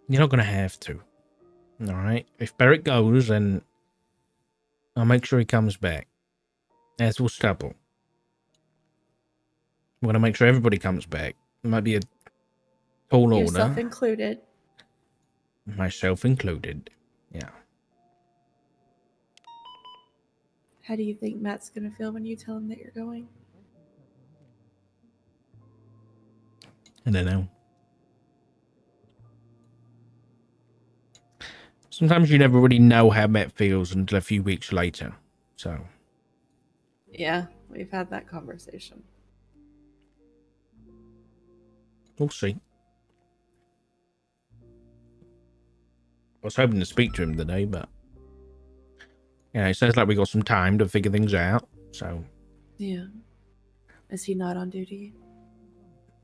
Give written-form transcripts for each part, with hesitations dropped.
You're not going to have to. All right? If Barrett goes, then I'll make sure he comes back. As will Stubble. I'm going to make sure everybody comes back. It might be a tall order. Yourself included. Myself included. Yeah. How do you think Matt's going to feel when you tell him that you're going? I don't know. Sometimes you never really know how Matt feels until a few weeks later. So. Yeah, we've had that conversation. We'll see. I was hoping to speak to him today, but yeah, it sounds like we got some time to figure things out. So yeah, is he not on duty?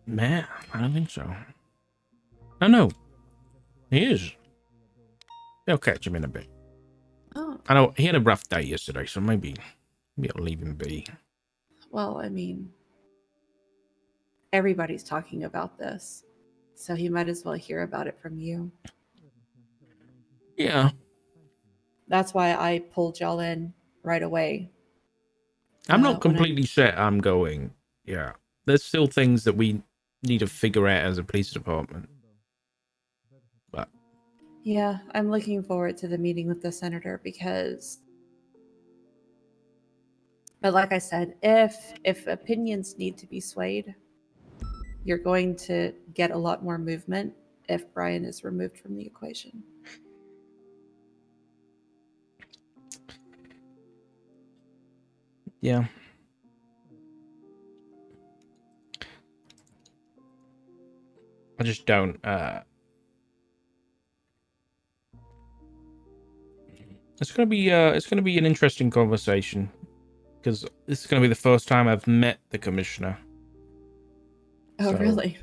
Man, I don't think so. Oh no, he is. They'll catch him in a bit. Oh, I know he had a rough day yesterday, so maybe I'll leave him be. Well, I mean, everybody's talking about this, so he might as well hear about it from you. Yeah. That's why I pulled y'all in right away. I'm not completely set I'm going. Yeah. There's still things that we need to figure out as a police department. But yeah, I'm looking forward to the meeting with the senator because, but like I said, if opinions need to be swayed, you're going to get a lot more movement if Brian is removed from the equation. Yeah. I just don't it's gonna be an interesting conversation because this is gonna be the first time I've met the commissioner. Oh, so, really?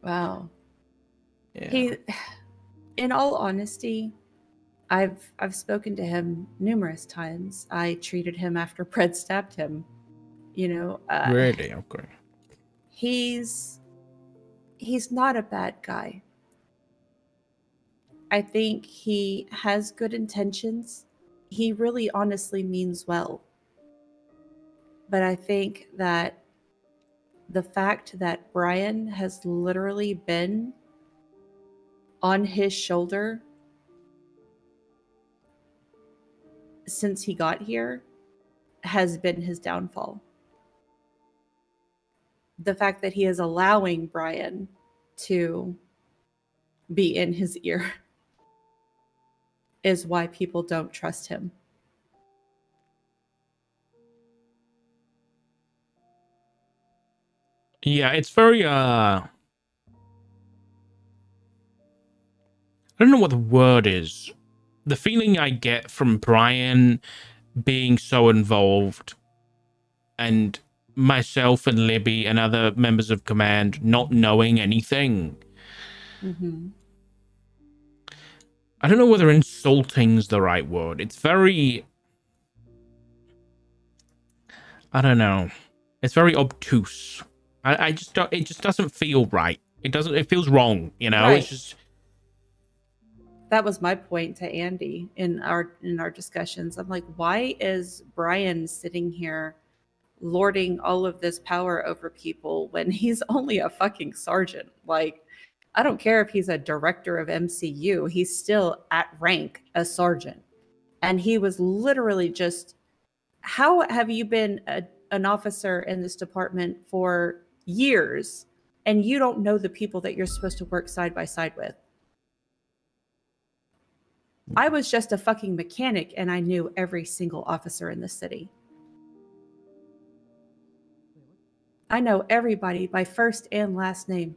Wow. Yeah. In all honesty, I've spoken to him numerous times. I treated him after Pred stabbed him. You know. Really? Okay. He's not a bad guy. I think he has good intentions. He really honestly means well. But I think that the fact that Brian has literally been on his shoulder since he got here has been his downfall. The fact that he is allowing Brian to be in his ear is why people don't trust him. Yeah, it's very I don't know what the word is. The feeling I get from Brian being so involved and myself and Libby and other members of command not knowing anything. I don't know whether insulting's the right word. It's very, I don't know. It's very obtuse. I just don't, it just doesn't feel right. It feels wrong, you know? Right. It's just. That was my point to Andy in our discussions. I'm like, why is Brian sitting here lording all of this power over people when he's only a fucking sergeant? Like, I don't care if he's a director of MCU, he's still at rank a sergeant. And he was literally just, how have you been an officer in this department for years and you don't know the people that you're supposed to work side by side with? I was just a fucking mechanic and I knew every single officer in the city. I know everybody by first and last name.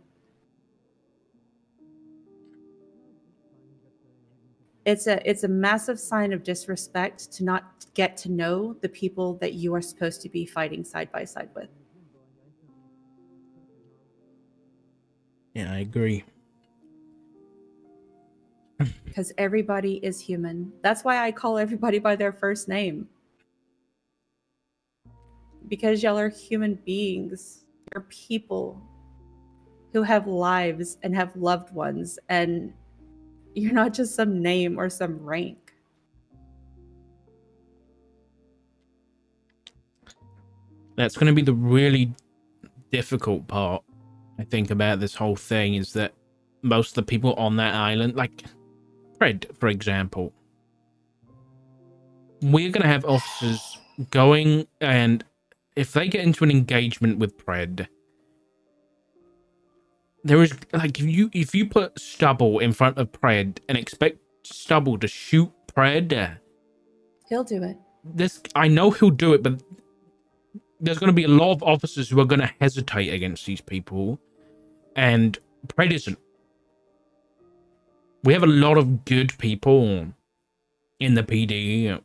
It's a massive sign of disrespect to not get to know the people that you are supposed to be fighting side by side with. Yeah, I agree. Because everybody is human. That's why I call everybody by their first name. Because y'all are human beings. You're people who have lives and have loved ones, and you're not just some name or some rank. That's going to be the really difficult part, I think, about this whole thing, is that most of the people on that island, like Fred, for example, we're going to have officers going, and if they get into an engagement with Pred, there is, like, if you put Stubble in front of Pred and expect Stubble to shoot Pred, He'll do it. I know he'll do it, but there's going to be a lot of officers who are going to hesitate against these people, and Pred isn't. We have a lot of good people in the PD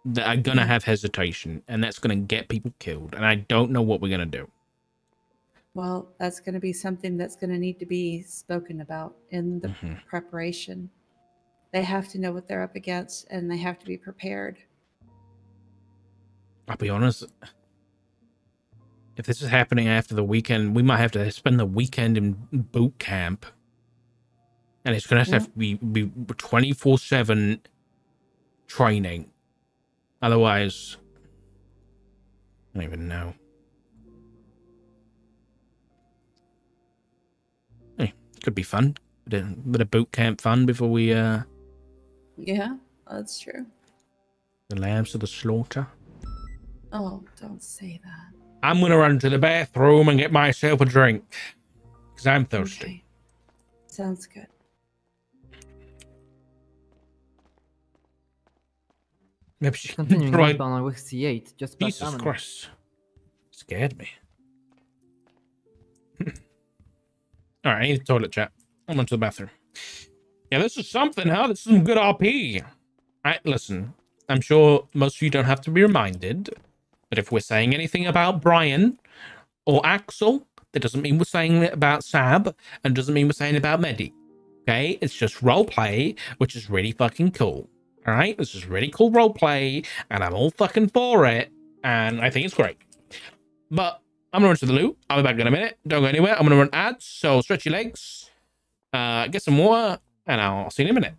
that are going to have hesitation, and that's going to get people killed, and I don't know what we're going to do. Well, that's going to be something that's going to need to be spoken about in the preparation. They have to know what they're up against, and they have to be prepared. I'll be honest, if this is happening after the weekend, we might have to spend the weekend in boot camp, and it's going to have to be 24/7 training. Otherwise, I don't even know. Hey, could be fun. Bit of boot camp fun before we Yeah, that's true. the lambs to the slaughter. Oh, don't say that. I'm gonna run to the bathroom and get myself a drink, because I'm thirsty. Okay. Sounds good. Maybe she Continuing right. northbound on C8, just past Jesus Avenue. Christ. Scared me. Alright, I need the toilet chat. I'm going to the bathroom. Yeah, this is something, huh? This is some good RP. Alright, listen. I'm sure most of you don't have to be reminded, but if we're saying anything about Brian or Axel, that doesn't mean we're saying it about Sab, and doesn't mean we're saying it about Medi. Okay? It's just roleplay, which is really fucking cool. Alright? This is really cool roleplay, and I'm all fucking for it, and I think it's great. But I'm gonna run to the loot. I'll be back in a minute. Don't go anywhere. I'm gonna run ads, so stretch your legs, get some water, and I'll see you in a minute.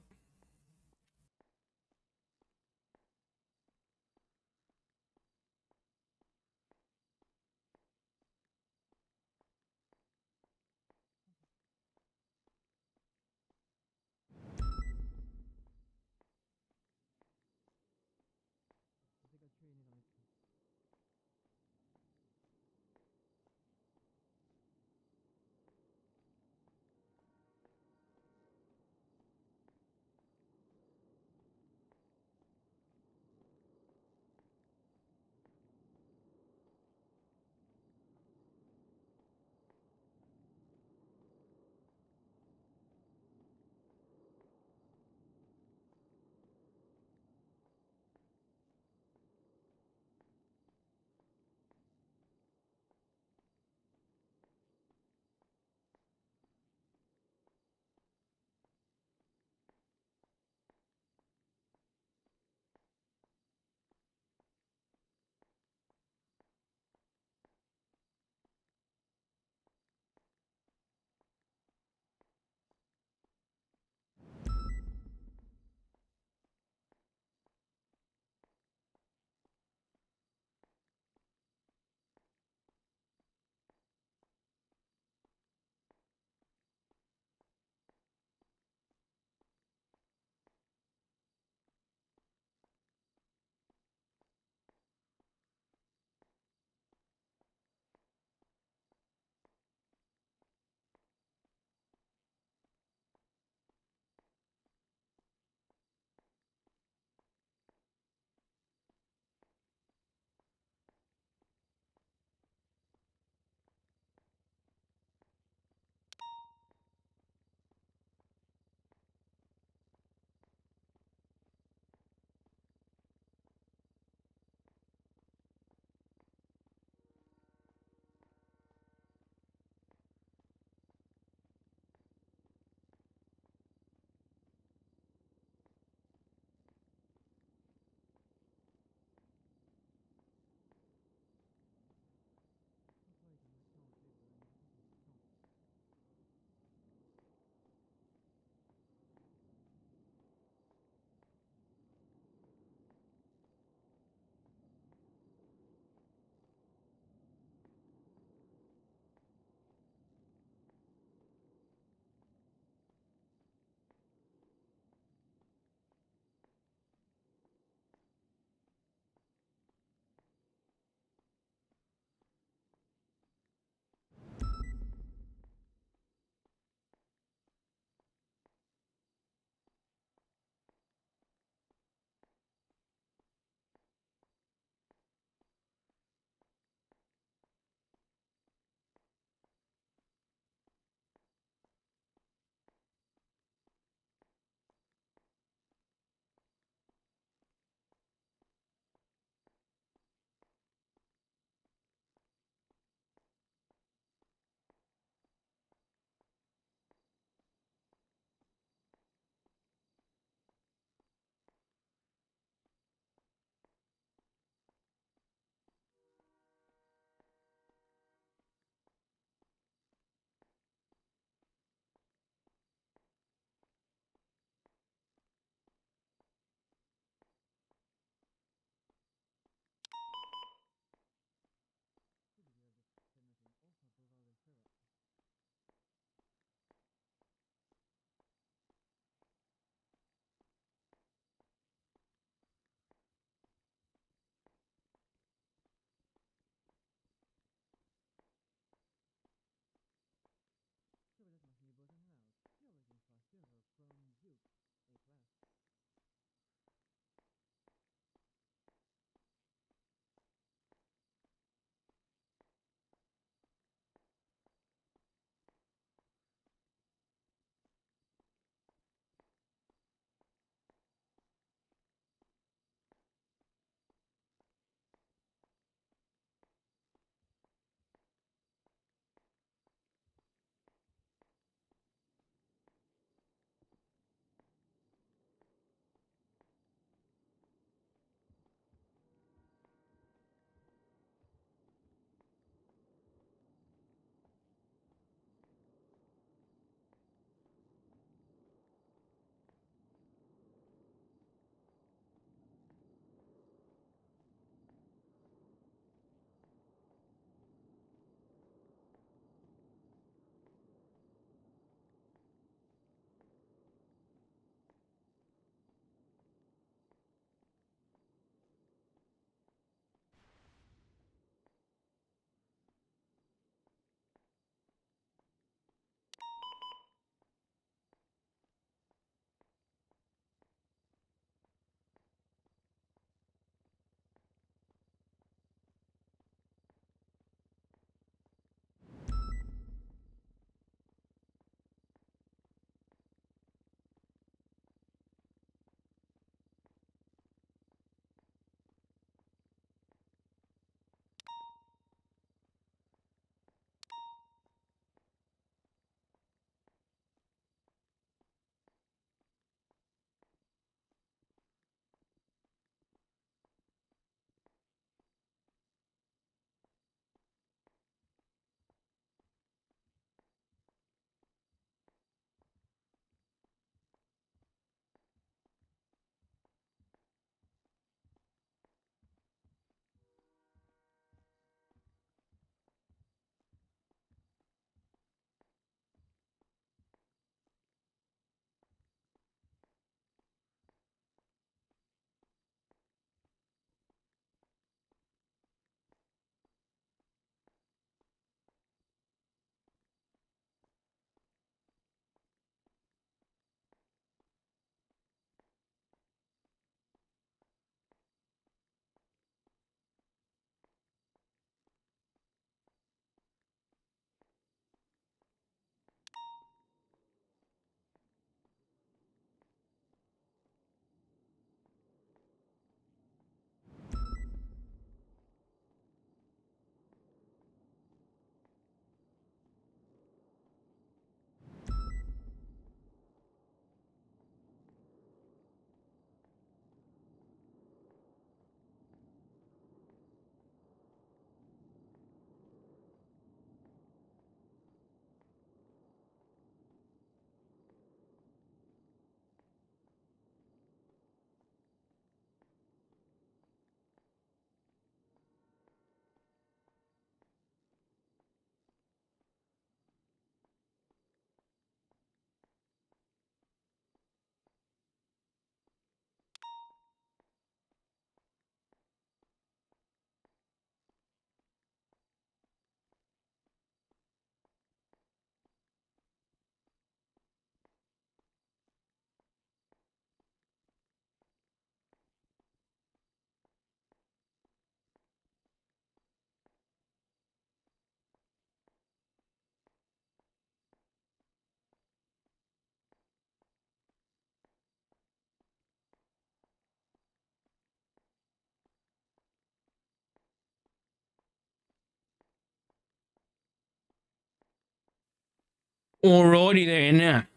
Alrighty then.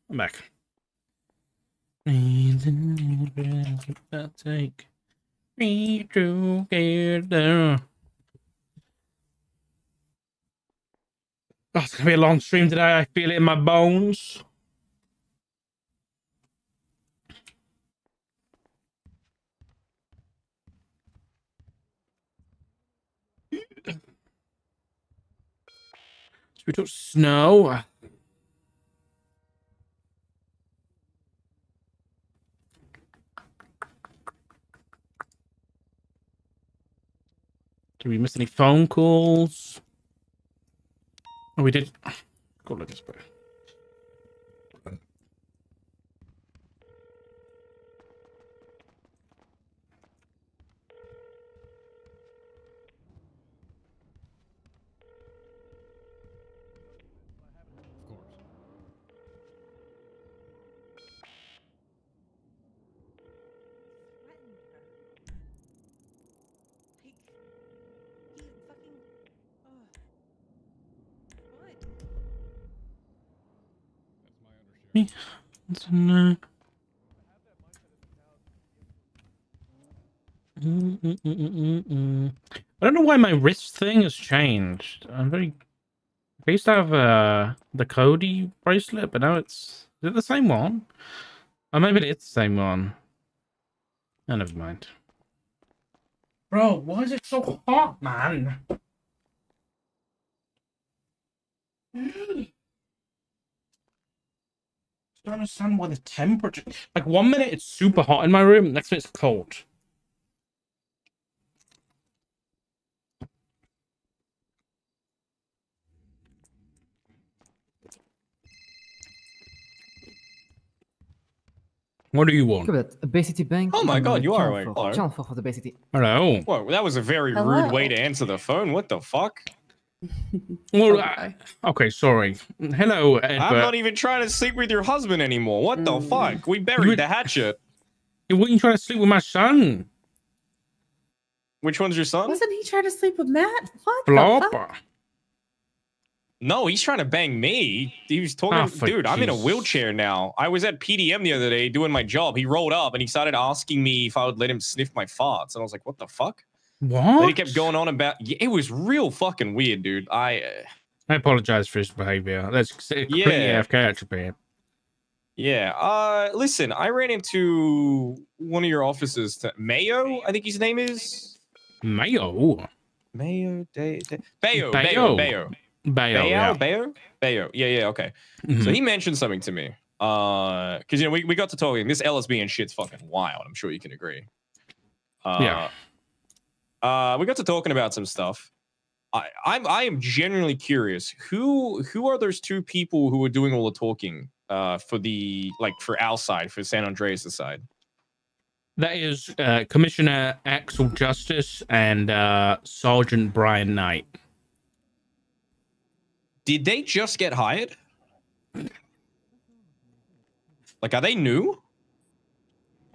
I'm back. Take me together. Oh, it's gonna be a long stream today. I feel it in my bones. So we took snow. Did we miss any phone calls? Oh, we did. Go look this way. Me? What's in there? I don't know why my wrist thing has changed. I used to have the Cody bracelet, but now is it the same one? Or maybe it's the same one. Oh, never mind. Bro, why is it so hot, man? I don't understand why the temperature... Like, 1 minute it's super hot in my room, next minute it's cold. What do you want? Bay City Bank. Oh my god, you are right. For the Bay City. Hello. Whoa, that was a very rude way to answer the phone. What the fuck? Well, okay, sorry. Hello, Edward. I'm not even trying to sleep with your husband anymore. What the fuck? We buried the hatchet. You weren't trying to sleep with my son. Which one's your son? Wasn't he trying to sleep with Matt? What? Flopper. No, he's trying to bang me. He was talking, dude, I'm in a wheelchair now. I was at PDM the other day doing my job. He rolled up and he started asking me if I would let him sniff my farts. And I was like, what the fuck? What? Then he kept going on about, it was real fucking weird, dude. I apologize for his behavior. That's completely out of character, man. Yeah. Listen, I ran into one of your offices. Mayo, I think his name is. Mayo. Bayo. Yeah, okay. So he mentioned something to me. Because, you know, we got to talking. This LSB and shit's fucking wild. I'm sure you can agree. Yeah. We got to talking about some stuff. I am genuinely curious. Who are those two people who were doing all the talking for our side, for San Andreas' side? That is Commissioner Axel Justice and Sergeant Brian Knight. Did they just get hired? Like, are they new?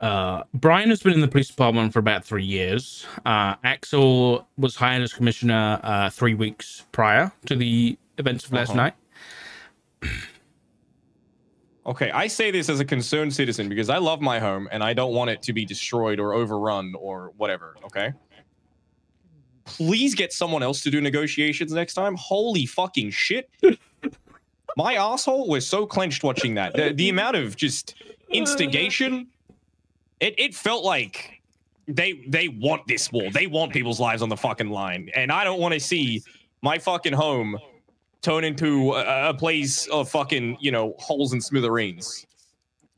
Brian has been in the police department for about 3 years. Axel was hired as commissioner 3 weeks prior to the events of last night. Okay, I say this as a concerned citizen because I love my home and I don't want it to be destroyed or overrun or whatever, okay? Please get someone else to do negotiations next time. Holy fucking shit. My asshole was so clenched watching that. The amount of just instigation, it felt like they want this war. They want people's lives on the fucking line. And I don't want to see my fucking home turn into a place of fucking, you know, holes and smithereens.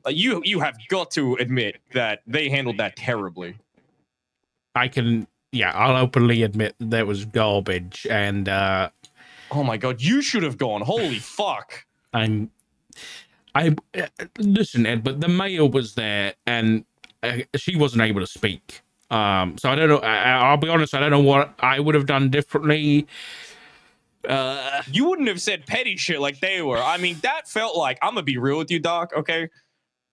You have got to admit that they handled that terribly. I'll openly admit that was garbage. And oh my god, you should have gone. Holy fuck. Listen, Ed, but the mayor was there and she wasn't able to speak. So I don't know. I'll be honest, I don't know what I would have done differently. You wouldn't have said petty shit like they were. I mean, that felt like, I'm gonna be real with you, Doc, okay?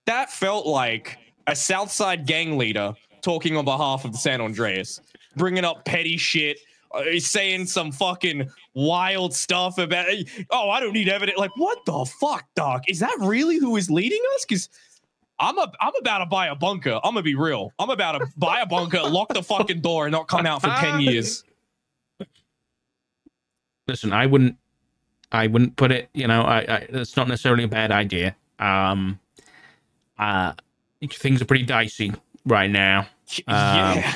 That felt like a Southside gang leader talking on behalf of the San Andreas, bringing up petty shit. He's saying some fucking wild stuff about, oh, I don't need evidence. Like, what the fuck, Doc? Is that really who is leading us? Because I'm about to buy a bunker. I'm gonna be real. I'm about to buy a bunker, lock the fucking door, and not come out for 10 years. Listen, I wouldn't put it, you know, it's not necessarily a bad idea. Things are pretty dicey right now. Yeah.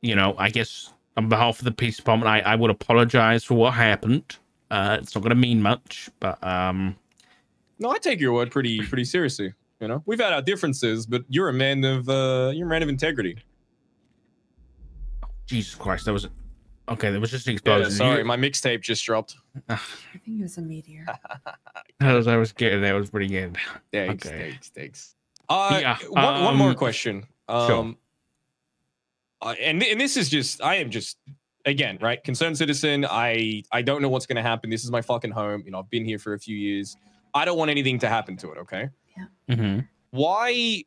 You know, I guess on behalf of the police department, I would apologize for what happened. It's not going to mean much, but no, I take your word pretty seriously. You know, we've had our differences, but you're a man of integrity. Jesus Christ, that was okay. There was just an explosion. Yeah, sorry, my mixtape just dropped. I think it was a meteor. I was getting that was pretty good. Thanks. One more question. Sure. And this is just, I am just, again, right, concerned citizen. I don't know what's going to happen. This is my fucking home. You know, I've been here for a few years. I don't want anything to happen to it. Okay. Yeah. Mm-hmm. Why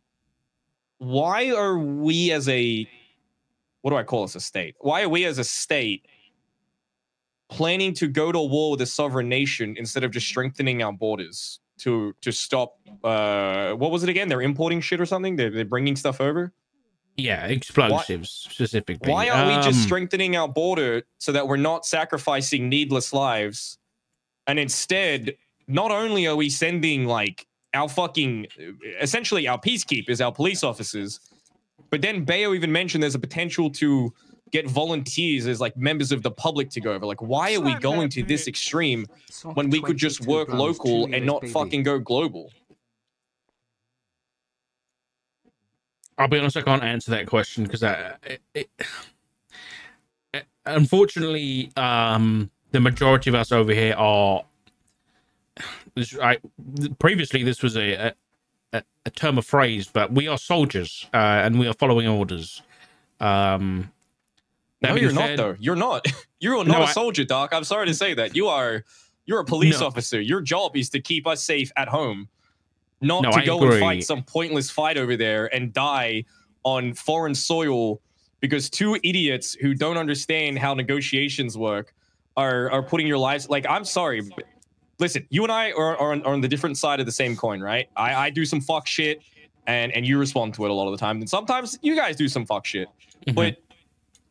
are we as a, what do I call us, a state? Why are we as a state planning to go to war with a sovereign nation instead of just strengthening our borders to stop, what was it again? They're importing shit or something? They're bringing stuff over? Yeah, explosives specifically. Why aren't we just strengthening our border so that we're not sacrificing needless lives? And instead, not only are we sending like our fucking, essentially our peacekeepers, our police officers, but then Bayo even mentioned there's a potential to get volunteers as like members of the public to go over. Like, why are we going to this extreme when we could just work local and not fucking go global? I'll be honest, I can't answer that question because unfortunately, the majority of us over here are. Previously, this was a term of phrase, but we are soldiers and we are following orders. No, you're not, though. You're not. You're not a soldier, Doc. I'm sorry to say that. You're a police officer. Your job is to keep us safe at home, not to go and fight some pointless fight over there and die on foreign soil because two idiots who don't understand how negotiations work are putting your lives. Like, I'm sorry. But listen, you and I are on the different side of the same coin, right? I do some fuck shit and you respond to it a lot of the time. And sometimes you guys do some fuck shit. Mm-hmm. But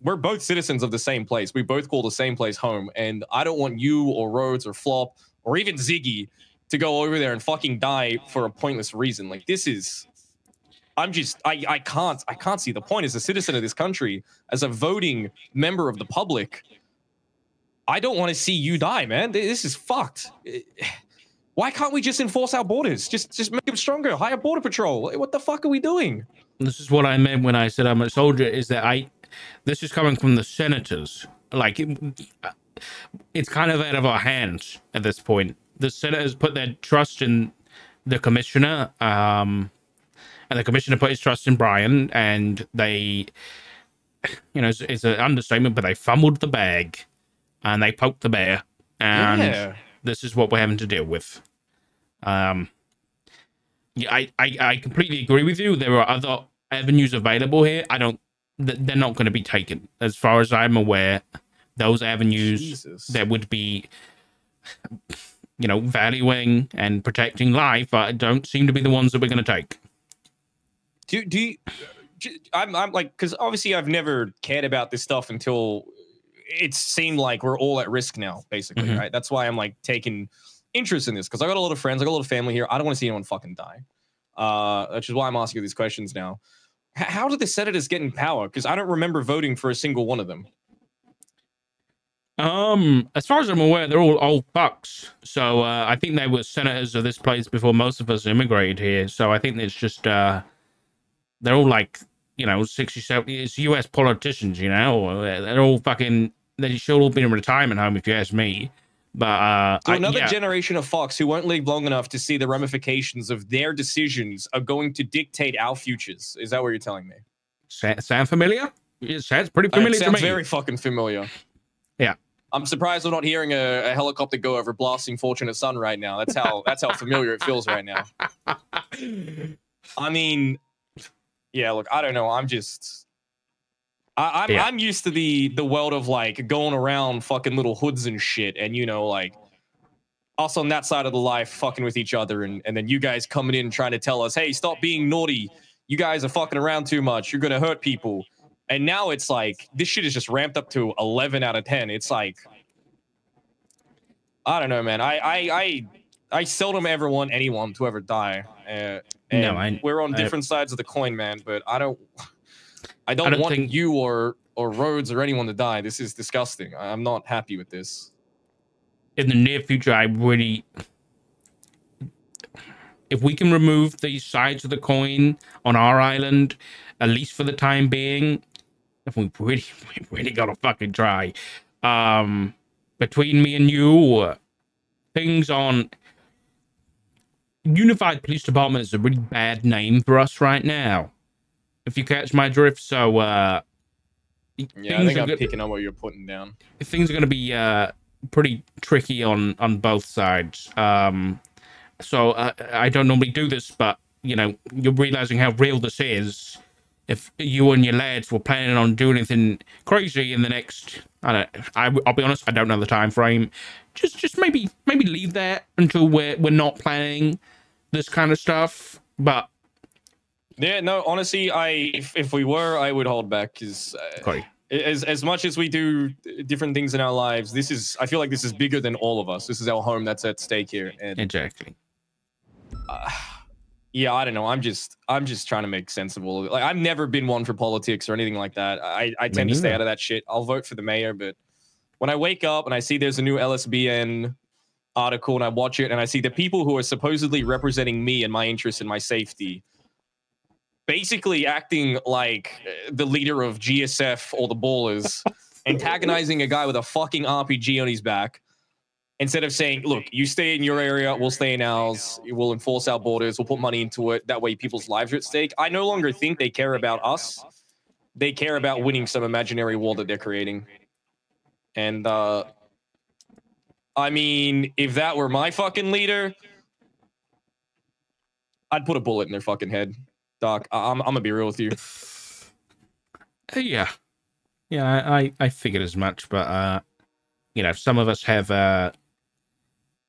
we're both citizens of the same place. We both call the same place home. And I don't want you or Rhodes or Flop or even Ziggy to go over there and fucking die for a pointless reason. Like, this is, I can't see the point as a citizen of this country, as a voting member of the public. I don't want to see you die, man. This is fucked. Why can't we just enforce our borders? Just make them stronger. Hire border patrol. What the fuck are we doing? This is what I meant when I said I'm a soldier, is that this is coming from the senators. Like, it's kind of out of our hands at this point. The senators put their trust in the commissioner, and the commissioner put his trust in Brian, and they, you know, it's an understatement, but they fumbled the bag. And they poked the bear, and this is what we're having to deal with. Yeah, I completely agree with you. There are other avenues available here. They're not going to be taken. As far as I'm aware, those avenues that would be, you know, valuing and protecting life don't seem to be the ones that we're going to take. Do you, I'm like, because obviously I've never cared about this stuff until it seemed like we're all at risk now, basically, right? That's why I'm like taking interest in this, because I got a lot of friends, I got a lot of family here. I don't want to see anyone fucking die. Which is why I'm asking you these questions now. How did the senators get in power? Because I don't remember voting for a single one of them. As far as I'm aware, they're all old fucks. So I think they were senators of this place before most of us immigrated here. So I think it's just they're all like, you know, 60, 70. It's US politicians, you know. They're all fucking. They should all be in a retirement home, if you ask me. But so another generation of fucks who won't live long enough to see the ramifications of their decisions are going to dictate our futures. Is that what you're telling me? Sound familiar? It sounds pretty familiar to me. It sounds very fucking familiar. Yeah. I'm surprised I'm not hearing a helicopter go over blasting Fortunate Son right now. That's how familiar it feels right now. I mean, yeah, look, I don't know. I'm used to the world of like going around fucking little hoods and shit, and you know, like us on that side of the life fucking with each other, and then you guys coming in trying to tell us, hey, stop being naughty. You guys are fucking around too much. You're gonna hurt people. And now it's like this shit is just ramped up to 11 out of 10. It's like I don't know, man. I seldom ever want anyone to ever die. And No, we're on different sides of the coin, man. But I don't want think you or Rhodes or anyone to die. This is disgusting. I'm not happy with this. in the near future, I really, if we can remove these sides of the coin on our island, at least for the time being, if we really gotta fucking try. Between me and you, things on Unified Police Department is a really bad name for us right now, if you catch my drift. So yeah, I think I'm picking up what you're putting down. Things are going to be pretty tricky on both sides. So I don't normally do this, but you know, you're realizing how real this is. If you and your lads were planning on doing anything crazy in the next, I'll be honest, I don't know the time frame. Just maybe leave that until we're not planning this kind of stuff. But yeah, no, honestly, if we were, I would hold back because as much as we do different things in our lives, I feel like this is bigger than all of us. This is our home that's at stake here. And exactly. Yeah, I don't know. I'm just trying to make sensible. Like I've never been one for politics or anything like that. I tend to stay out of that shit. I'll vote for the mayor, but when I wake up and I see there's a new LSBN article and I watch it and I see the people who are supposedly representing me and my interests and my safety basically acting like the leader of GSF or the Ballers, antagonizing a guy with a fucking RPG on his back, instead of saying, look, you stay in your area, we'll stay in ours, we'll enforce our borders, we'll put money into it, that way people's lives are at stake. I no longer think they care about us. They care about winning some imaginary war that they're creating. And, I mean, if that were my fucking leader, I'd put a bullet in their fucking head. Doc, I'm gonna be real with you. Yeah. I figured as much, but, you know, some of us have,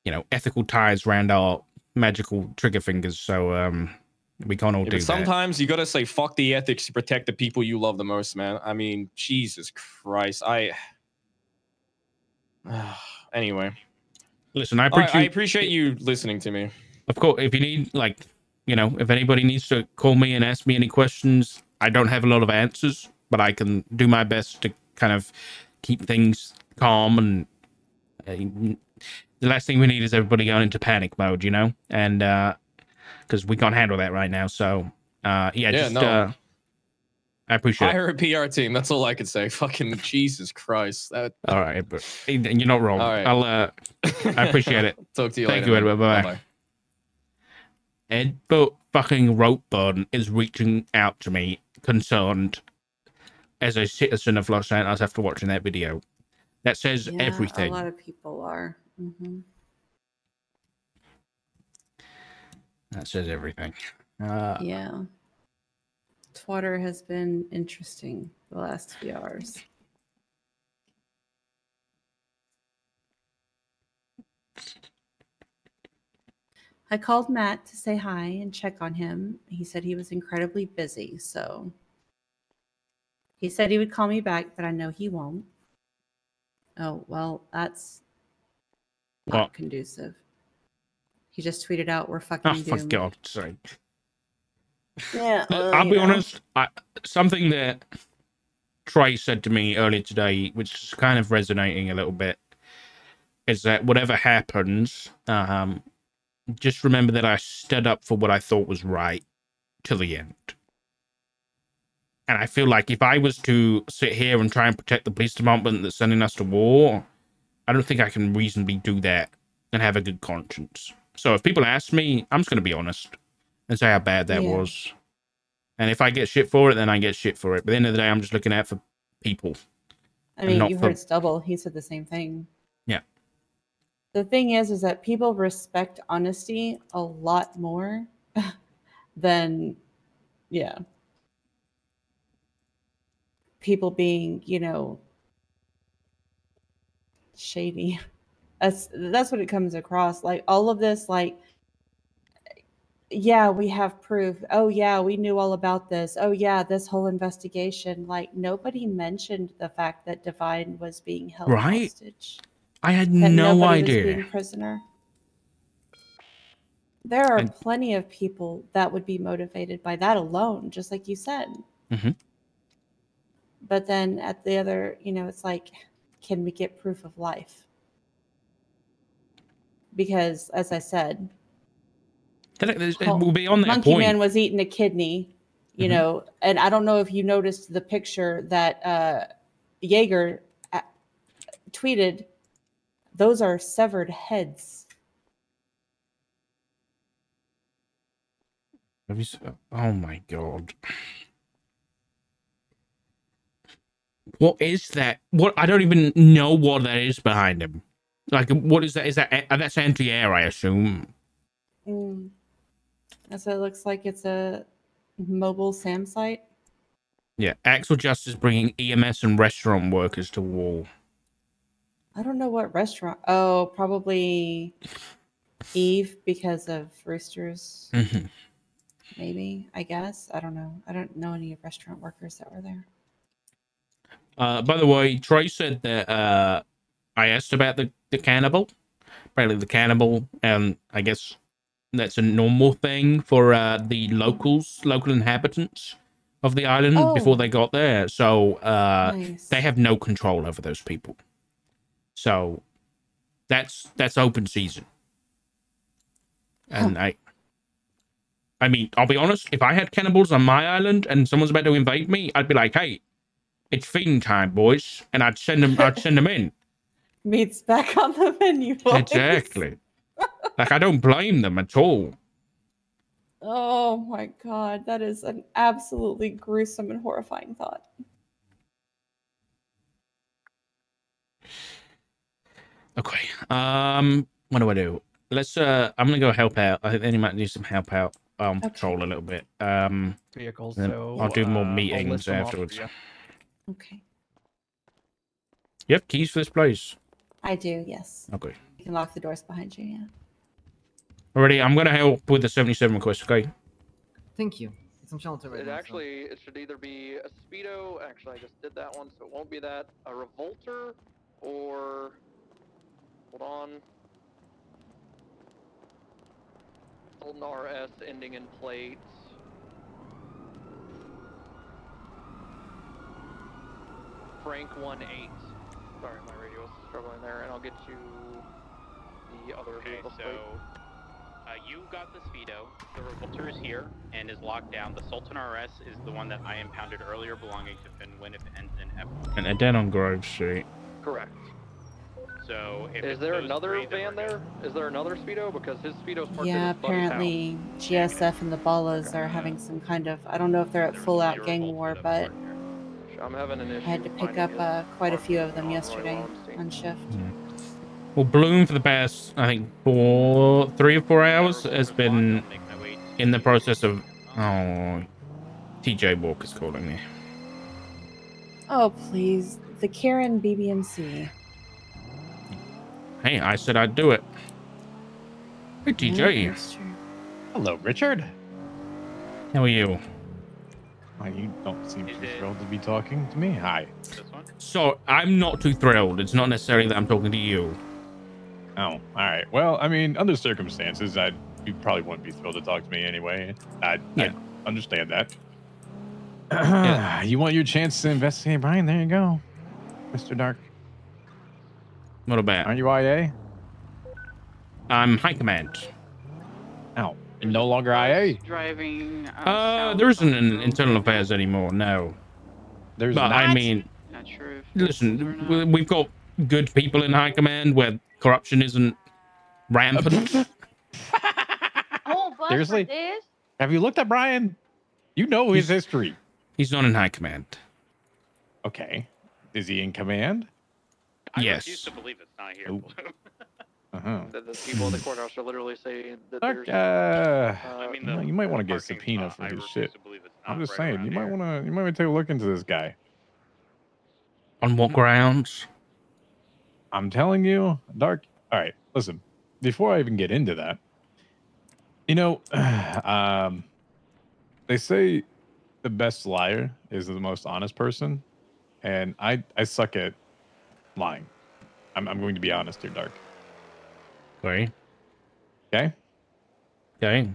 you know, ethical ties around our magical trigger fingers, so we can't all do that. Sometimes you gotta say fuck the ethics to protect the people you love the most, man. I mean, Jesus Christ. Anyway. Listen, I appreciate you listening to me. Of course, if you need, like, you know, if anybody needs to call me and ask me any questions, I don't have a lot of answers, but I can do my best to kind of keep things calm. And the last thing we need is everybody going into panic mode, you know, and because we can't handle that right now. So I appreciate it. Hire a PR team. That's all I could say. Fucking Jesus Christ. All right, but you're not wrong. All right. I appreciate it. Talk to you later. Thank you, Edward. Bye-bye. Edward fucking Ropeburn is reaching out to me, concerned as a citizen of Los Santos after watching that video. That says everything. A lot of people are. That says everything. Yeah. Twitter has been interesting the last few hours. I called Matt to say hi and check on him. He said he was incredibly busy, so he said he would call me back, but I know he won't. Oh, well, that's not conducive. He just tweeted out, we're fucking doomed. Oh, for God's sake. Yeah. I'll be honest, something that Trey said to me earlier today, which is kind of resonating a little bit, is that whatever happens, just remember that I stood up for what I thought was right till the end. And I feel like if I was to sit here and try and protect the police department that's sending us to war, I don't think I can reasonably do that and have a good conscience. So if people ask me, I'm just going to be honest and say how bad that was. And if I get shit for it, then I get shit for it. But at the end of the day, I'm just looking out for people. I mean, you heard Stubble. He said the same thing. Yeah. The thing is that people respect honesty a lot more than, people being, you know, shady. That's what it comes across. Like all of this, like, yeah, we have proof. Oh yeah, we knew all about this. Oh yeah, this whole investigation. Like nobody mentioned the fact that Divine was being held Right? hostage. I had That no nobody was idea. being prisoner. There are And- plenty of people that would be motivated by that alone, just like you said. Mhm. But then at the other, you know, it's like, can we get proof of life? Because as I said, It will be on that Monkey point. Man was eating a kidney, you Mhm. know, and I don't know if you noticed the picture that Jaeger tweeted. Those are severed heads. Oh my god. What is that? What, I don't even know what that is behind him. Like, what is that? Is that that's anti-air, I assume? That's what it looks like. It's a mobile SAM site. Yeah, Axel Justice bringing EMS and restaurant workers to wall. I don't know what restaurant. Oh, probably Eve because of Roosters. Mhm. Maybe, I guess. I don't know. I don't know any restaurant workers that were there. By the way, Trey said that I asked about the cannibal. Apparently the cannibal, and I guess that's a normal thing for the local inhabitants of the island before they got there. So Nice. they have no control over those people. So that's open season. And I mean, I'll be honest, if I had cannibals on my island and someone's about to invade me, I'd be like, hey, it's feeding time, boys, and I'd send them in. Meat's back on the menu, boys. Exactly. Like, I don't blame them at all. Oh my god, that is an absolutely gruesome and horrifying thought. Okay. What do I do? Let's I'm gonna go help out. I think they might need some help out patrol a little bit. Vehicles, then so I'll do more I'll meetings list them off for afterwards. you. Okay. You have keys for this place? I do, yes. Okay. You can lock the doors behind you, yeah. Alrighty, I'm gonna help with the 77 request, okay? Thank you. It's on shelter right It now. actually, it should either be a Speedo. Actually, I just did that one, so it won't be that. A Revolter, or hold on. Sultan RS ending in plates. Frank 18. Sorry, my radio was struggling there, and I'll get you the other vehicle plate. You got the Speedo. The Revolter is here and is locked down. The Sultan RS is the one that I impounded earlier, belonging to Finwin if it ends in F. And they're down on Grove Street. Correct. So, if Is it's there those another three, then van we're good. there? Is there another Speedo? Because his Speedo's parked in Yeah, his buddy's house. apparently GSF and the Ballas are having some kind of, I don't know if they're at There was full out zero gang Revolter war, that but was parked here. I'm having an issue. I had to pick finding up his quite a few parking of them on Roy yesterday Wallenstein. on shift. Well, Bloom for the past, I think, 3 or 4 hours has been in the process of... Oh, TJ Walker's calling me. Oh, please. The Karen BBMC. Hey, I said I'd do it. Hey, TJ. Yeah, that's true. Hello, Richard. How are you? You don't seem Is too it- thrilled to be talking to me. Hi. This one? So, I'm not too thrilled. It's not necessarily that I'm talking to you. Oh, all right. Well, I mean, under circumstances, you probably wouldn't be thrilled to talk to me anyway. I understand that. Yeah. You want your chance to investigate Brian? There you go, Mr. Dark. What about? Aren't you IA? I'm High Command. Oh, no longer IA. Driving. There isn't an internal affairs anymore, no. There's But not. I mean, Not sure if listen, we've got good people in High Command where corruption isn't rampant. Oh, but Seriously? for this? Have you looked at Brian? You know his history. He's not in High Command. Okay. Is he in command? I Yes. refuse to believe it's not here. Ooh. Uh-huh. The people in the courthouse are literally saying that Dark, there's. I mean, you might want to get a parking subpoena spot, for I his refuse shit. to believe it's I'm not just right saying, around you here. might want to take a look into this guy. On what grounds? I'm telling you, Dark. All right, listen. Before I even get into that, you know, they say the best liar is the most honest person, and I suck at lying. I'm going to be honest here, Dark. Sorry. Okay. Okay.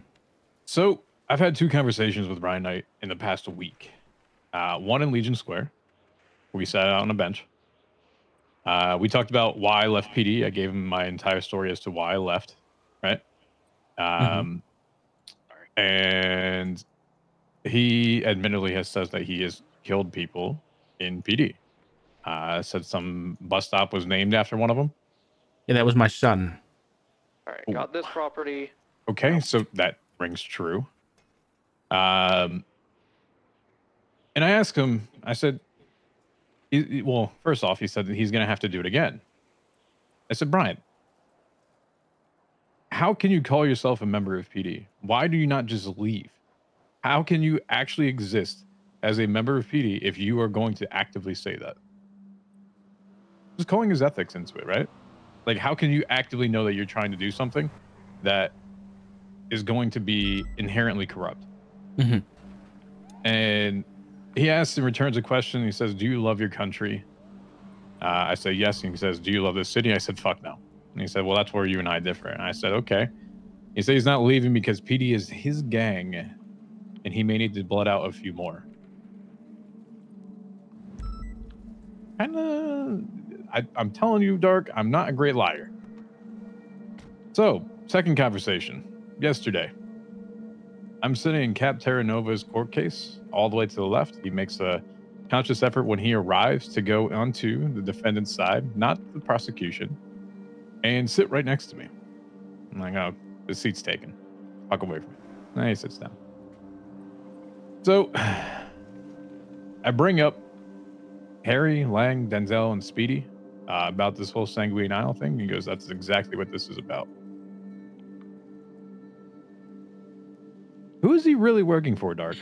So I've had 2 conversations with Brian Knight in the past week. One in Legion Square, where we sat out on a bench. We talked about why I left PD. I gave him my entire story as to why I left, right? And he admittedly has said that he has killed people in PD. Said some bus stop was named after one of them. Yeah, that was my son. All right, got this property. Okay, so that rings true. And I asked him, I said, well, first off, he said that he's going to have to do it again. I said, Brian, how can you call yourself a member of PD? Why do you not just leave? How can you actually exist as a member of PD if you are going to actively say that? Just calling his ethics into it, right? Like, how can you actively know that you're trying to do something that is going to be inherently corrupt? And he asks and returns a question. He says, do you love your country? I say, yes. And he says, do you love this city? I said, fuck no. And he said, well, that's where you and I differ. And I said, okay. He said he's not leaving because PD is his gang and he may need to blood out a few more. I'm telling you, Dark, I'm not a great liar. So, second conversation. Yesterday. I'm sitting in Cap Terra Nova's court case, all the way to the left. He makes a conscious effort when he arrives to go onto the defendant's side, not the prosecution, and sit right next to me. I'm like, oh, the seat's taken. Walk away from me. And he sits down. So, I bring up Harry, Lang, Denzel, and Speedy about this whole Sanguine Isle thing. He goes, that's exactly what this is about. Who is he really working for, Dark?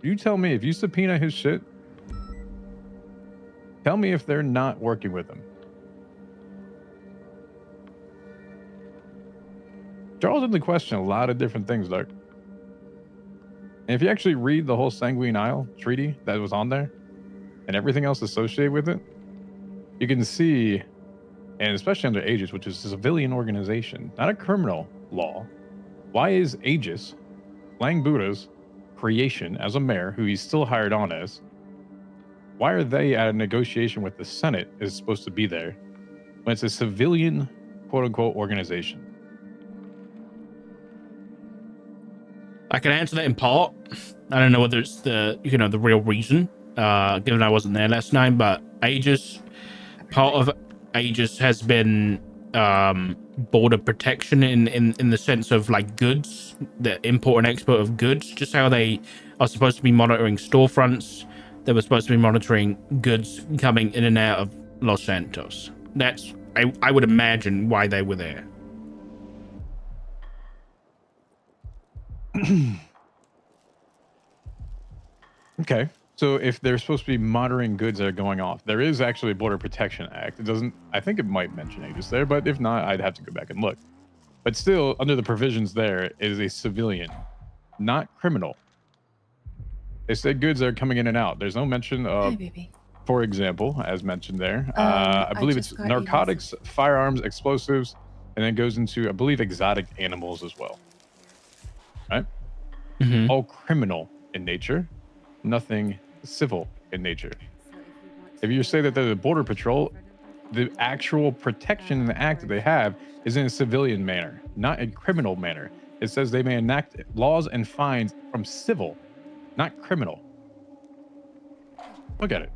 You tell me, if you subpoena his shit, tell me if they're not working with him. Charles had to question a lot of different things, Dark. And if you actually read the whole Sanguine Isle treaty that was on there and everything else associated with it, you can see, and especially under Aegis, which is a civilian organization, not a criminal law, why is Aegis, Lang Buddha's creation as a mayor, who he's still hired on as, why are they at a negotiation with the Senate is supposed to be there when it's a civilian, quote-unquote, organization? I can answer that in part. I don't know whether it's the the real reason, given I wasn't there last night, but part of Aegis has been border protection in the sense of like goods, the import and export of goods, just how they are supposed to be monitoring storefronts. They were supposed to be monitoring goods coming in and out of Los Santos. That's, I would imagine, why they were there. Okay. So if they're supposed to be monitoring goods that are going off, there is actually a Border Protection Act. It doesn't, I think it might mention Aegis there, but if not, I'd have to go back and look. But still, under the provisions there, it is a civilian, not criminal. They say goods are coming in and out. There's no mention of, for example, as mentioned there, I believe it's narcotics, firearms, explosives, and then goes into, I believe, exotic animals as well. Right? Mm-hmm. All criminal in nature, nothing civil in nature. If you say that they're the Border Patrol, the actual protection in the act that they have is in a civilian manner, not a criminal manner. It says they may enact laws and fines from civil, not criminal. Look at it.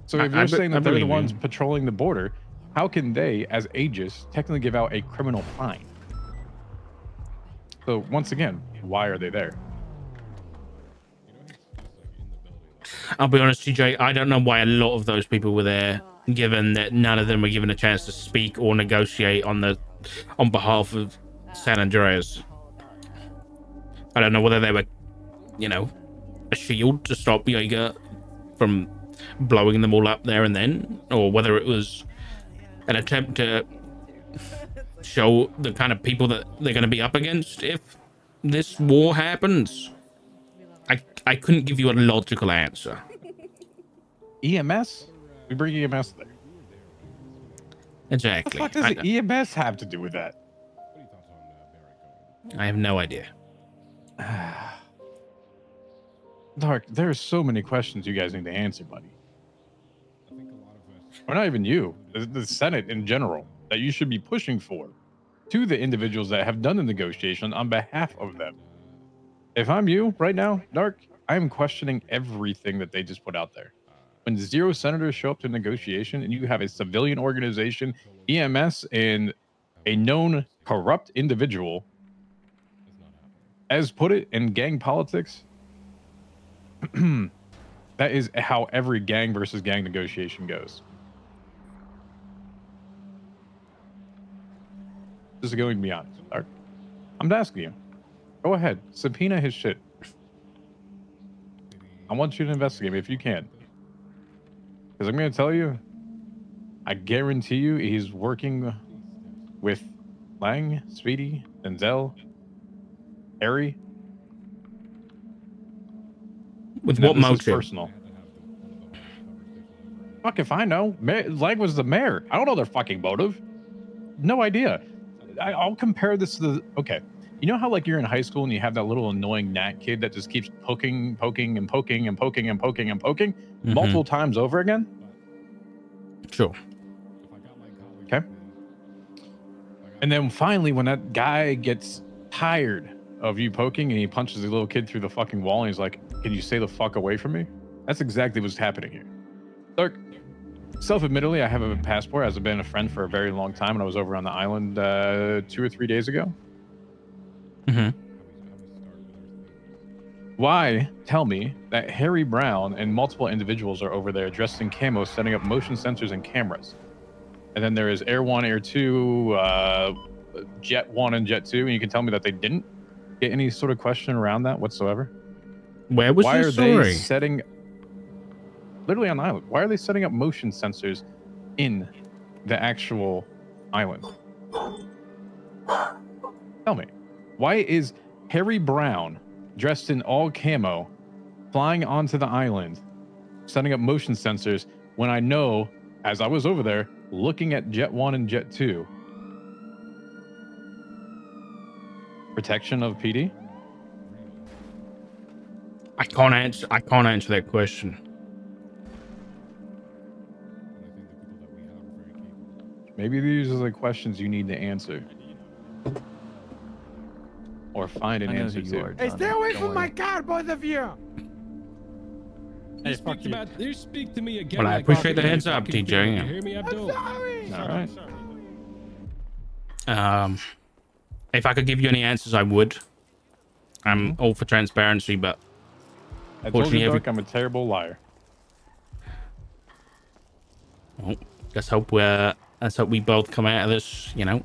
So if you're saying that they're the ones patrolling the border, how can they, as Aegis, technically give out a criminal fine? So once again, why are they there? I'll be honest, TJ, I don't know why a lot of those people were there, given that none of them were given a chance to speak or negotiate on behalf of San Andreas. I don't know whether they were, shield to stop Jaeger from blowing them all up there and then, or whether it was an attempt to show the kind of people that they're going to be up against if this war happens. I couldn't give you a logical answer. EMS? We bring EMS there. Exactly. What the fuck does the EMS have to do with that? I have no idea. Dark, there are so many questions you guys need to answer, buddy. Or not even you, the Senate in general, that you should be pushing for to the individuals that have done the negotiation on behalf of them. If I'm you right now, Dark, I am questioning everything that they just put out there. When 0 senators show up to negotiation and you have a civilian organization, EMS, and a known corrupt individual, as put it in gang politics, that is how every gang versus gang negotiation goes. Just going to be honest, Dark. I'm asking you. Go ahead, subpoena his shit. I want you to investigate me if you can. Because I'm going to tell you, I guarantee you he's working with Lang, Speedy, Denzel, Harry. With what motive? Personal. Fuck if I know. Lang was the mayor. I don't know their fucking motive. No idea. I'll compare this to the... Okay. You know how like you're in high school and you have that little annoying gnat kid that just keeps poking multiple times over again? Sure. Okay. And then finally, when that guy gets tired of you poking and he punches the little kid through the fucking wall and he's like, can you stay the fuck away from me? That's exactly what's happening here. Dark, self-admittedly, I have a passport. I've been a friend for a very long time, and I was over on the island 2 or 3 days ago. Why tell me that Harry Brown and multiple individuals are over there dressed in camo, setting up motion sensors and cameras? And then there is Air 1, Air 2, Jet 1, and Jet 2, and you can tell me that they didn't get any sort of question around that whatsoever? Where was Why this are story? they setting... Literally on the island. Why are they setting up motion sensors in the actual island? Tell me. Why is Harry Brown, dressed in all camo, flying onto the island, setting up motion sensors when I know, as I was over there, looking at Jet 1 and Jet 2? Protection of PD? I can't answer that question. Maybe these are the questions you need to answer. Or find an answer to. Hey, stay away from my car, both of you! You speak to me again. Well, I like appreciate the fucking heads up, fucking TJ. You hear me, Abdul? Sorry! All right. If I could give you any answers, I would. I'm all for transparency, but I told you, Doc, I'm a terrible liar. Well, let's hope we both come out of this, you know,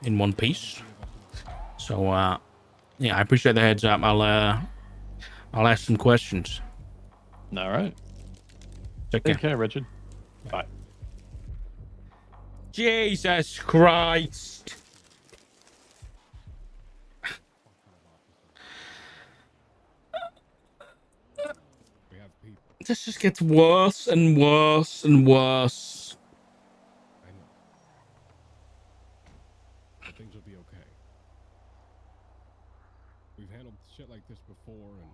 in one piece. So, yeah, I appreciate the heads up. I'll ask some questions. All right. Take care, Richard. Bye. Jesus Christ. This just gets worse and worse and worse. I know. But things will be okay. We've handled shit like this before, and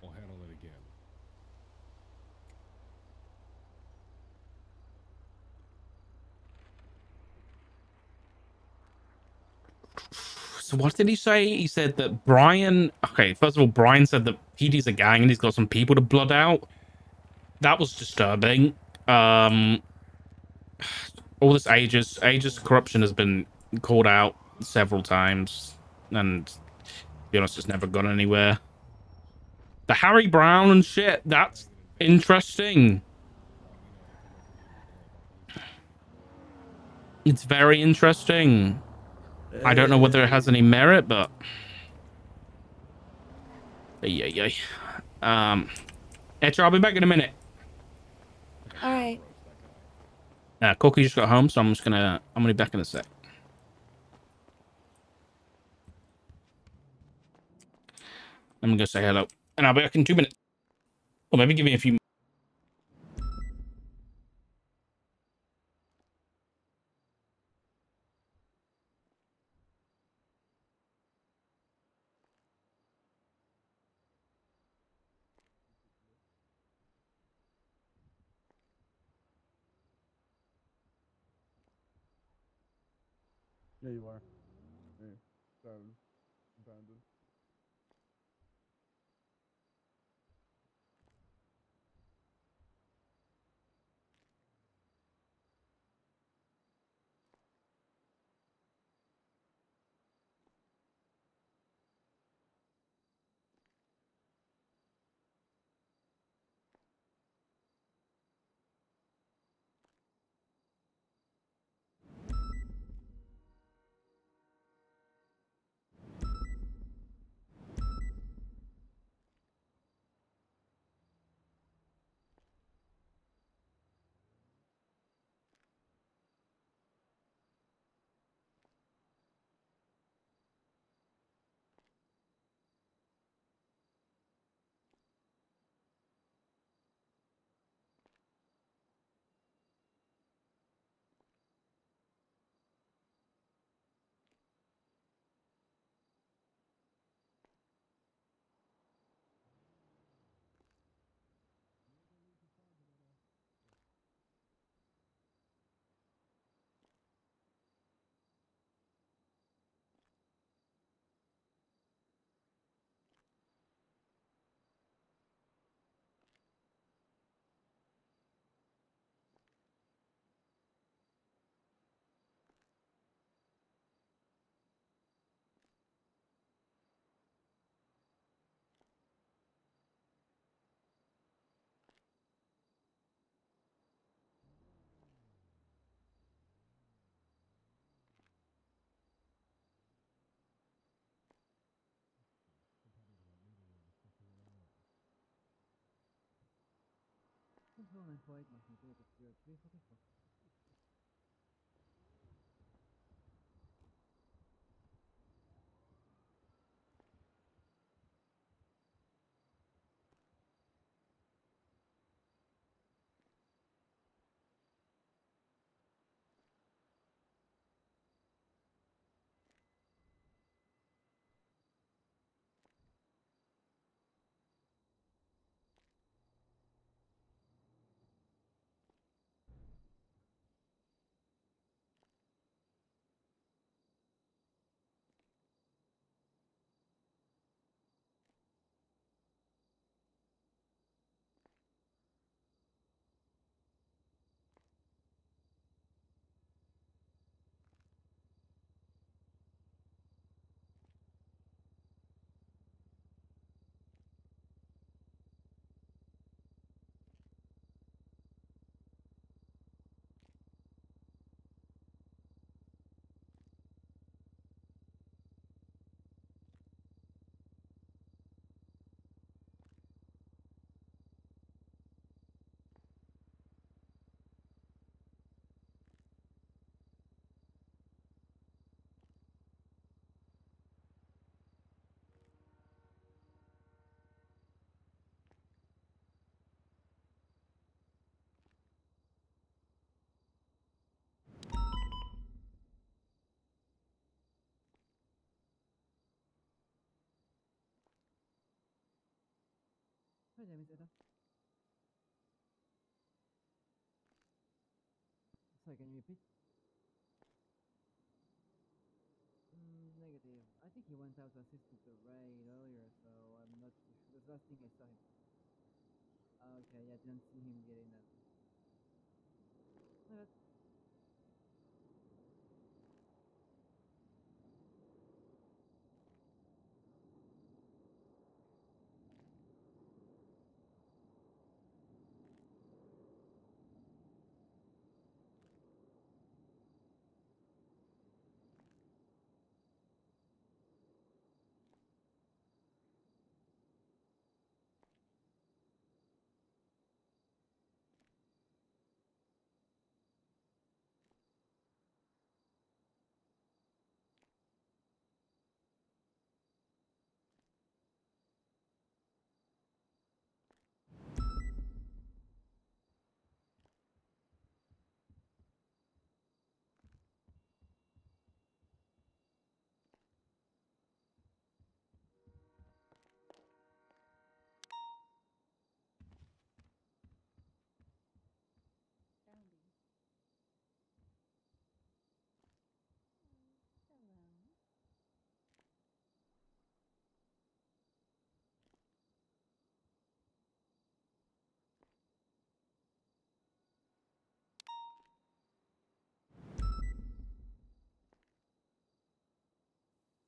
we'll handle it again. So what did he say? He said that Brian... Okay, first of all, Brian said that PD's a gang and he's got some people to blood out. That was disturbing. All this ages corruption has been called out several times. And to be honest, it's never gone anywhere. The Harry Brown and shit, that's interesting. It's very interesting. I don't know whether it has any merit, but Yeah. Etcher, I'll be back in a minute. All right. Cookie just got home, so I'm gonna be back in a sec. I'm gonna go say hello, and I'll be back in 2 minutes. Or maybe give me a few. Yeah, you are. Yeah. Abandoned. Sorry, can you repeat? Negative. I think he went out to assist with the raid earlier, so I'm not too sure. The last thing I saw him. Okay, yeah, didn't see him getting that. Okay.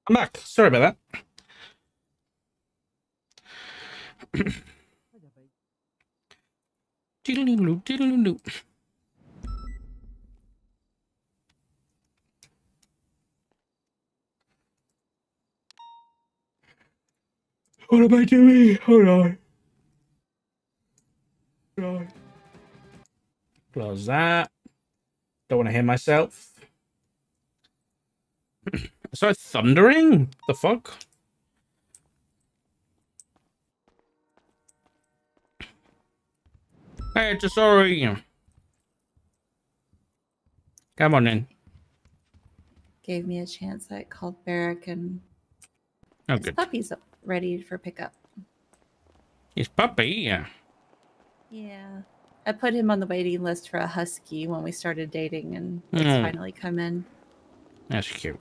I'm back. Sorry about that. Diddle-doo, diddle-doo. What am I doing? Hold on. Close that. Don't want to hear myself. I started thundering? The fuck? Hey, it's a sorry. Come on in. Gave me a chance. I called Barrick and Oh, his good. puppy's ready for pickup. His puppy, yeah. Yeah. I put him on the waiting list for a husky when we started dating, and it's finally come in. That's cute.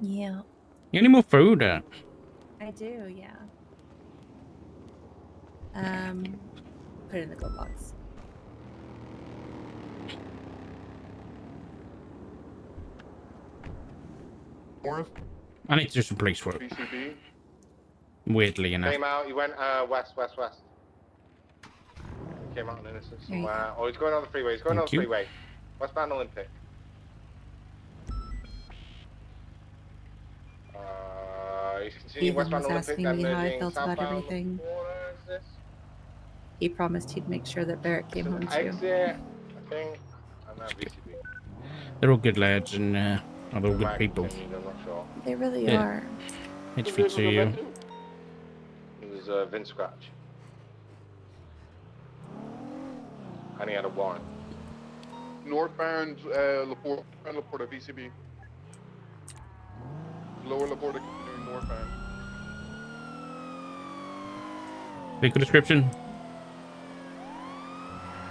Yeah. You need more food? I do, yeah. Put it in the glove box. I need to do some police work. BCB. Weirdly enough. Came out, he went west. He came out on Innocent somewhere. Oh, he's going on the freeway. He's going on the freeway. Westbound Olympic. He's continuing westbound Olympic. Asking me how I felt about everything. He promised he'd make sure that Barrett came home too. Exit, I think. I'm at BCB. They're all good lads and they're all good people. They really are. It's good to see you. It was Vince Scratch. And he had a warrant. Northbound Laporte at VCB. Lower Laporte continuing northbound. Vehicle description?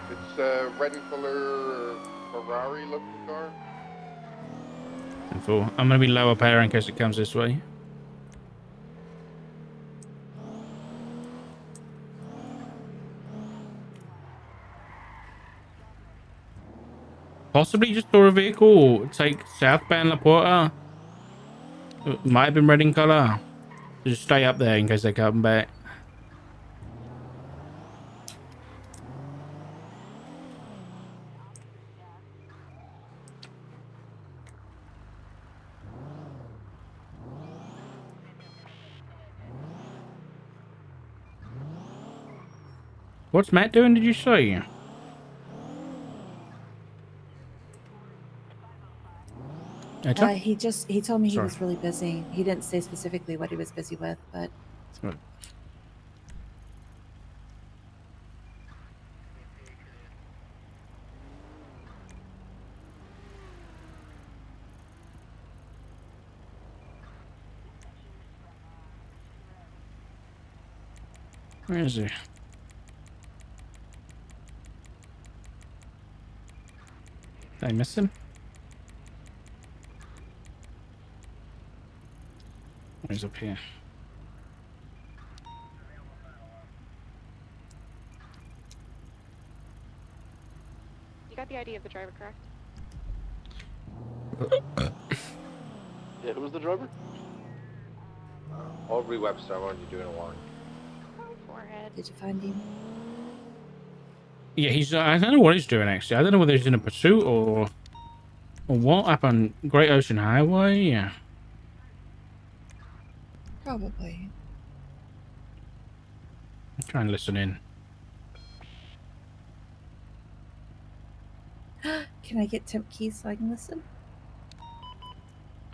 It's a red in color Ferrari looking car. I'm going to be low up air in case it comes this way. Possibly just store a vehicle or take southbound La Porta. It might have been red in color. Just stay up there in case they come back. What's Matt doing, did you say? He told me he was really busy. He didn't say specifically what he was busy with, but where is he? Did I miss him? He's up here. You got the ID of the driver, correct? Yeah, who was the driver? Aubrey Webster, I wanted you doing a warrant. Forehead. Did you find him? Yeah, he's. I don't know what he's doing actually. I don't know whether he's in a pursuit or what. Up on Great Ocean Highway. Yeah. Probably. Try and listen in. Can I get temp keys so I can listen?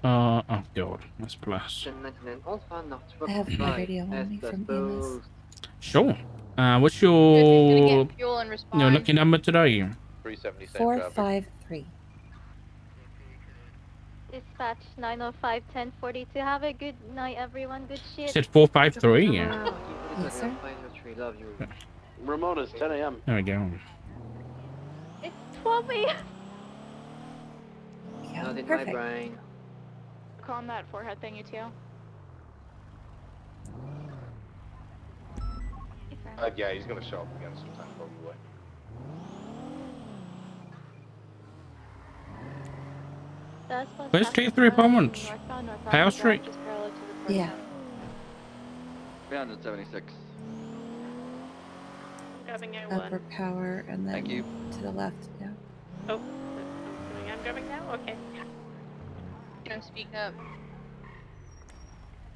Oh god, that's plus. I have my radio on me from EMS. Sure. What's your Fuel and respond. lucky number today? 370. 453. Dispatch 905-1042. Have a good night, everyone. Good shit. Said 453. Yeah. Yes, sir. Love you. Ramona's 10 a.m. There we go. It's 12 a.m. Yeah, Not in my perfect. brain. Calm that forehead thing, you two. Yeah, he's gonna show up again sometime probably. Where's T3 apartments? Power Street? Yeah. 376. Grabbing at Upper one. power and then Thank you. to the left. Yeah. Oh, I'm grabbing now? Okay. Don't speak up.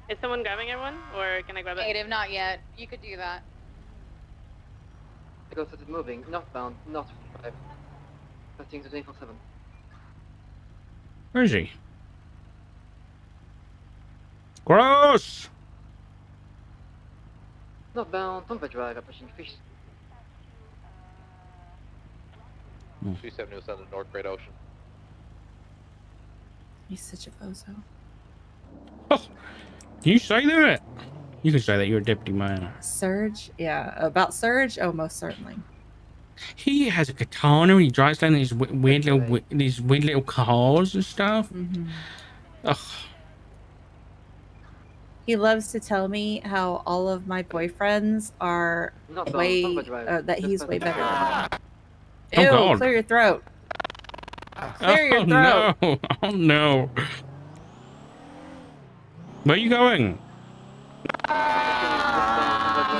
Is someone grabbing everyone? Or can I grab it? Negative, not yet. You could do that. Because it is moving, northbound, north 5. Passing to 24/7. Where is he? Gross! Northbound, Tomba Drive, approaching fish. 270 on the North Great Ocean. He's such a bozo. Oh, can you say that? You can say that. You're a deputy mayor. Surge? Yeah. About Surge? Oh, most certainly. He has a katana. He drives down these weird little cars and stuff. Mm-hmm. Ugh. He loves to tell me how all of my boyfriends are that he's way better than me. Oh, Ew, God. clear your throat. Clear your throat. No. Oh no. Where are you going?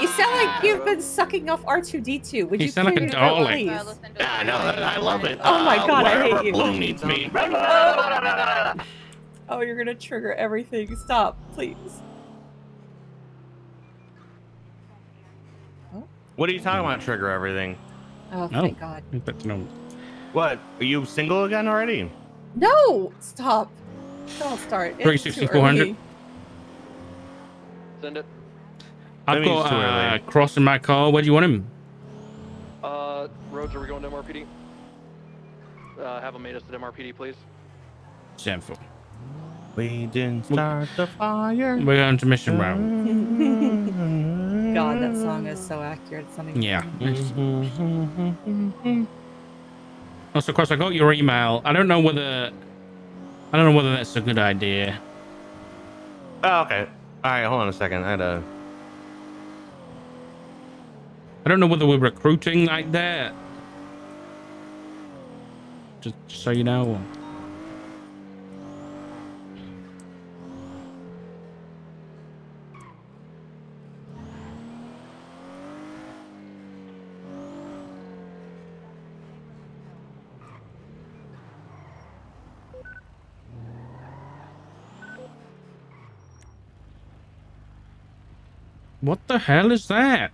You sound like you've been sucking off R2-D2. Would You you sound like clear a your throat, darling. please? I know that. I love it. Oh my God, I hate you. Blue needs me. Oh, you're gonna trigger everything. Stop, please. What are you talking about? Trigger everything. Oh, thank God. What? Are you single again already? No, stop. Don't start. It's too 360-400. early. Send it. I've Maybe it's too got early. Cross in my car. Where do you want him? Rhodes, are we going to MRPD? Have them made us to MRPD, please. 7-4. We didn't start the fire. We're going to mission round. God, that song is so accurate. It's not even Yeah. funny. Also, Cross, I got your email. I don't know whether that's a good idea. Oh, okay. All right, hold on a second. I don't know whether we're recruiting like that. Just so you know. What the hell is that?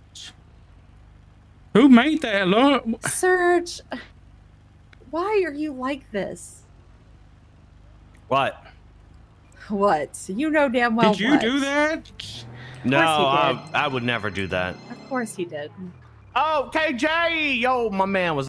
Who made that? Look. Surge, why are you like this? What? What? You know damn well. Did you what. do that? No, he did. I would never do that. Of course he did. Oh, KJ! Yo, my man was